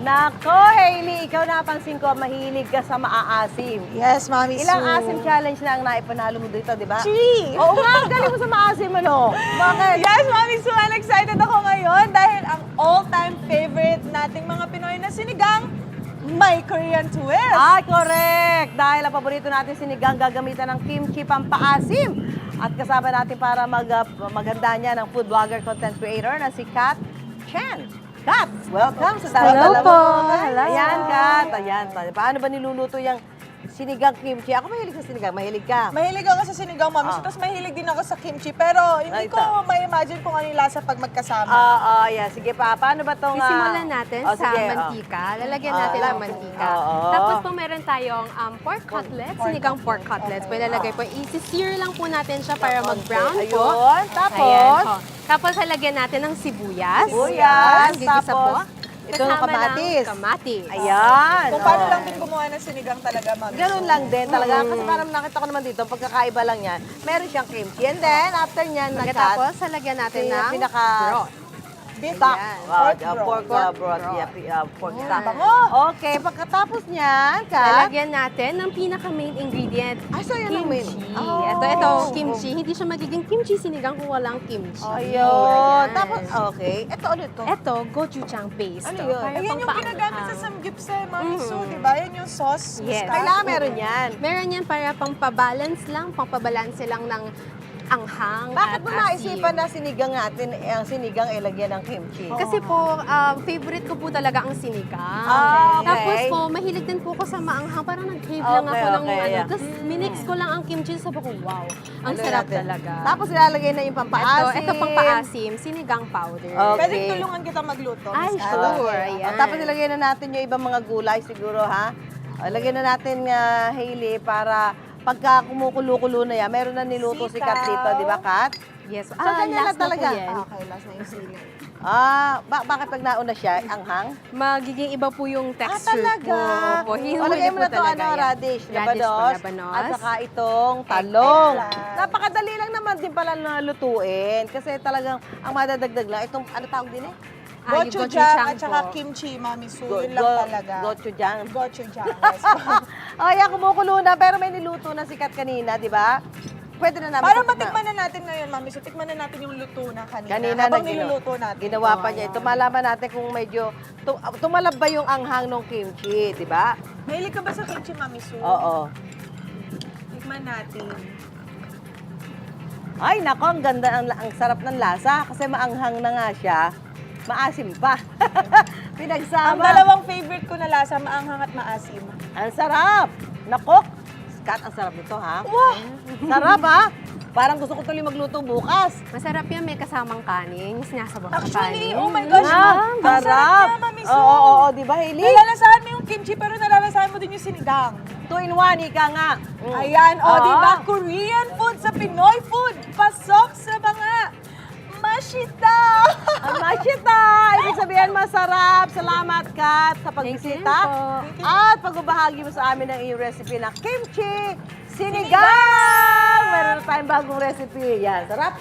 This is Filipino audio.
Nako, Hailey, ikaw napansin ko, mahilig ka sa maaasim. Yes, Mami Sue. Ilang asim challenge na ang naipanalo mo dito, di ba? 3! Oo nga, ang galing mo sa maasim, ano? Bakit? Yes, Mami Sue, I'm excited ako ngayon dahil ang all-time favorite nating mga Pinoy na sinigang, may Korean twist. Ay, correct! Dahil ang paborito natin sinigang, gagamitan ng kimchi pampaasim. At kasama natin para maganda niya ng food blogger, content creator na si Kat Chen. Kat, welcome sa Hello po. Hello. Ayan, Kat. Ayan. Paano ba niluluto yung sinigang kimchi? Ako mahilig sa sinigang. Mahilig ka? Mahilig ako sa sinigang, Mami Sue, tapos mahilig din ako sa kimchi. Pero hindi Ito. ko ma-imagine kung ano yung lasa pag magkasama. Yeah. Sige pa. Paano ba itong... Sisimulan natin sa sige, mantika. Lalagyan natin ng mantika. Oo. Tapos po meron tayong pork cutlets, sinigang pork cutlets. Pwede lalagay po, i-sear lang po natin siya para mag-brown po. Ayun. Tapos? Ayan po. Tapos lalagyan natin ng sibuyas. Sibuyas. Gigisa po. Tapos, ito yung Kasama kamatis. ng kamatis. Ayan. Kung paano lang din gumawa ng sinigang talaga, Mami Sue. Ganun lang din talaga. Kasi parang nakita ko naman dito, pagkakaiba lang yan, meron siyang kimchi. And then, after nyan, Pagkatapos, lalagyan natin ng broth. Beef stock. Yan. Pork broth. broth. Yeah, pork stock. Bango. Okay, pagkatapos niyan, Kat. Lalagyan natin ng pinaka-main ingredient, Ah, so yan ang main. kimchi. Oh. Ito, kimchi. Hindi siya magiging kimchi sinigang kung walang kimchi. Ayun. Ayan. Tapos, okay. Ito ulit to. Ito, gochujang paste. Ano yun? Para Ayan yung pang ginagamit sa paanghang. samgyeopsal, Mami Sue, di ba? Yan yung sauce. Yes. Kailangan meron yan. Meron yan para pang-balance lang ng anghang Bakit at mo asim. naisipan na sinigang natin, ang sinigang ay lagyan ng kimchi? Kasi po, favorite ko po talaga ang sinigang. Ah, okay. Tapos po, mahilig din po ako sa maanghang. Parang nag-crave lang Okay, ako ng okay, ano. yeah. Tapos minix ko lang ang kimchi. Sabi ko, wow, ang Ano sarap natin? talaga. Tapos ilalagay na yung pampaasim. Ito pang paasim, sinigang powder. Okay. Pwede tulungan kita magluto. Ay, Miss sure. Ada. Ayan. Tapos ilagay na natin yung ibang mga gulay siguro, ha? Lagyan na natin, Hailey, para pagka kumukulo-kulo na yan, meron na niluto si Kat dito, di ba, Kat? Yes. So, ganyan lang last na po talaga. yan. Okay, last na yung sili. Bakit pag nauna siya, anghang? Magiging iba po yung texture talaga? po. O, lagyan mo na ito, radish, labanos, labanos. at saka itong talong. Eggplant. Napakadali lang naman din pala na lutuin. Kasi talagang ang madadagdag lang, itong, ano tawag din eh? Yung Gochujang at po. saka kimchi, Mami Sue. Yun lang talaga. Gochujang. Gochujang, yes. O, yan, kumukulo na, pero may niluto na si Kat kanina, di ba? Pwede na namin. Para matikman na natin ngayon, Mami Sue. Tikman na natin yung luto na kanina. Kanina Habang na niluluto natin. ginawa pa niya ito. Malaman natin kung medyo tumalab ba yung anghang ng kimchi, di ba? Mahilig ka ba sa kimchi, Mami Sue? Oo. Tikman natin. Ay, nako, ang ganda, ang sarap ng lasa. Kasi maanghang na nga siya. Maasim pa. Pinagsama. Ang dalawang favorite ko na lasa, maanghang at maasim. Ang sarap. Nako, Kat, ang sarap nito, ha? Wow! Sarap, ha? Parang gusto ko tuloy magluto bukas. Masarap yan, may kasamang kanin. Sinasabang sa Actually, kanin. oh my gosh, Ah, ang sarap niya, Mami Sue. Oo, di ba, Hailey? Nalalasahan mo yung kimchi, pero nalalasahan mo din yung sinigang. 2-in-1, ika nga. Ayan, Ah. di ba? Korean food sa Pinoy food. Pasok sa banga. Mashita! Ang machita! Ibig sabihin, masarap. Salamat, Kat, sa pagbisita. Thank you po. At pagbabahagi mo sa amin ng iyong recipe na kimchi sinigang! Meron na tayong bagong recipe. Yan, sarap.